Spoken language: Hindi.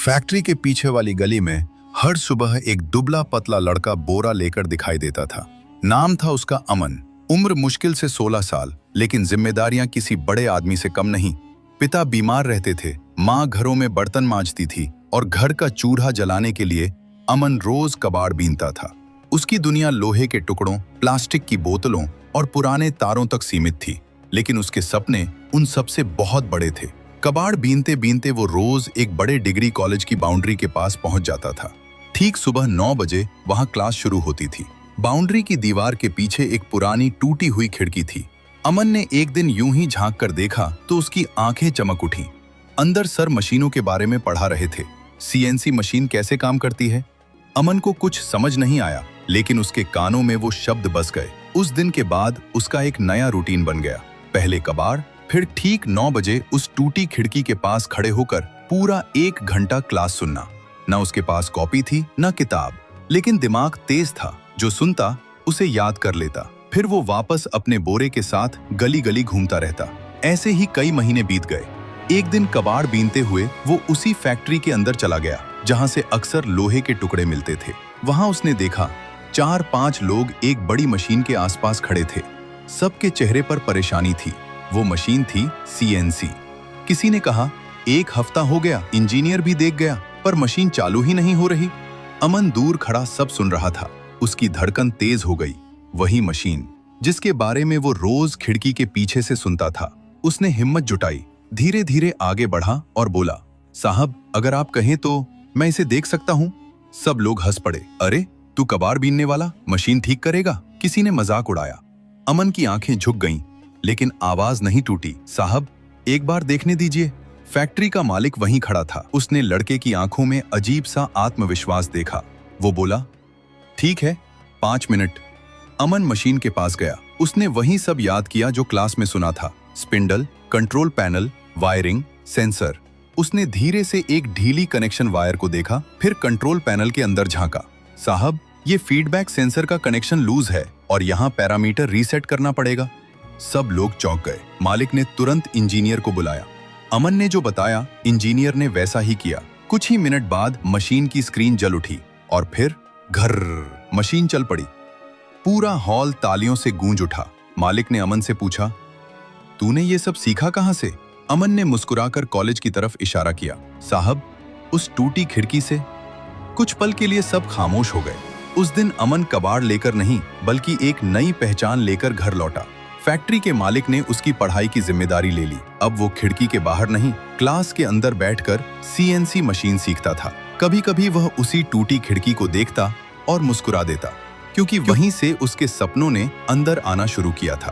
फैक्ट्री के पीछे वाली गली में हर सुबह एक दुबला पतला लड़का बोरा लेकर दिखाई देता था। नाम था उसका अमन। उम्र मुश्किल से 16 साल, लेकिन जिम्मेदारियां किसी बड़े आदमी से कम नहीं। पिता बीमार रहते थे, माँ घरों में बर्तन मांजती थी और घर का चूल्हा जलाने के लिए अमन रोज कबाड़ बीनता था। उसकी दुनिया लोहे के टुकड़ों, प्लास्टिक की बोतलों और पुराने तारों तक सीमित थी, लेकिन उसके सपने उन सबसे बहुत बड़े थे। कबाड़ बीनते बीनते वो रोज एक बड़े डिग्री कॉलेज की बाउंड्री के पास पहुंच जाता था। ठीक सुबह 9 बजे वहां क्लास शुरू होती थी। बाउंड्री की दीवार के पीछे एक पुरानी टूटी हुई खिड़की थी। अमन ने एक दिन यूं ही झांक कर देखा तो उसकी आंखें चमक उठी। अंदर सर मशीनों के बारे में पढ़ा रहे थे। सीएनसी मशीन कैसे काम करती है। अमन को कुछ समझ नहीं आया, लेकिन उसके कानों में वो शब्द बस गए। उस दिन के बाद उसका एक नया रूटीन बन गया। पहले कबाड़, फिर ठीक 9 बजे उस टूटी खिड़की के पास खड़े होकर पूरा 1 घंटा क्लास सुनना। न उसके पास कॉपी थी न किताब, लेकिन दिमाग तेज था। जो सुनता उसे याद कर लेता। फिर वो वापस अपने बोरे के साथ गली गली घूमता रहता। ऐसे ही कई महीने बीत गए। एक दिन कबाड़ बीनते हुए वो उसी फैक्ट्री के अंदर चला गया जहां से अक्सर लोहे के टुकड़े मिलते थे। वहां उसने देखा 4-5 लोग एक बड़ी मशीन के आसपास खड़े थे। सबके चेहरे पर परेशानी थी। वो मशीन थी सीएनसी। किसी ने कहा, 1 हफ्ता हो गया, इंजीनियर भी देख गया, पर मशीन चालू ही नहीं हो रही। अमन दूर खड़ा सब सुन रहा था। उसकी धड़कन तेज हो गई। वही मशीन जिसके बारे में वो रोज खिड़की के पीछे से सुनता था। उसने हिम्मत जुटाई, धीरे धीरे आगे बढ़ा और बोला, साहब, अगर आप कहें तो मैं इसे देख सकता हूँ। सब लोग हंस पड़े। अरे, तू कबाड़ बीनने वाला मशीन ठीक करेगा? किसी ने मजाक उड़ाया। अमन की आंखें झुक गईं, लेकिन आवाज नहीं टूटी। साहब, एक बार देखने दीजिए। फैक्ट्री का मालिक वहीं खड़ा था। उसने लड़के की आंखों में अजीब सा आत्मविश्वास देखा। वो बोला, ठीक है, 5 मिनट। अमन मशीन के पास गया। उसने वही सब याद किया जो क्लास में सुना था। Spindle, control panel, wiring, sensor. उसने धीरे से एक ढीली कनेक्शन वायर को देखा, फिर कंट्रोल पैनल के अंदर झांका। साहब, ये फीडबैक सेंसर का कनेक्शन लूज है और यहाँ पैरामीटर रीसेट करना पड़ेगा। सब लोग चौंक गए। मालिक ने तुरंत इंजीनियर को बुलाया। अमन ने जो बताया, इंजीनियर ने वैसा ही किया। कुछ ही मिनट बाद मशीन की स्क्रीन जल उठी और फिर घर्र, मशीन चल पड़ी। पूरा हॉल तालियों से गूंज उठा। मालिक ने अमन से पूछा, तूने ये सब सीखा कहां से? अमन ने मुस्कुराकर कॉलेज की तरफ इशारा किया। साहब, उस टूटी खिड़की से। कुछ पल के लिए सब खामोश हो गए। उस दिन अमन कबाड़ लेकर नहीं, बल्कि एक नई पहचान लेकर घर लौटा। फैक्ट्री के मालिक ने उसकी पढ़ाई की जिम्मेदारी ले ली। अब वो खिड़की के बाहर नहीं, क्लास के अंदर बैठकर सीएनसी मशीन सीखता था। कभी कभी वह उसी टूटी खिड़की को देखता और मुस्कुरा देता, क्योंकि वहीं से उसके सपनों ने अंदर आना शुरू किया था।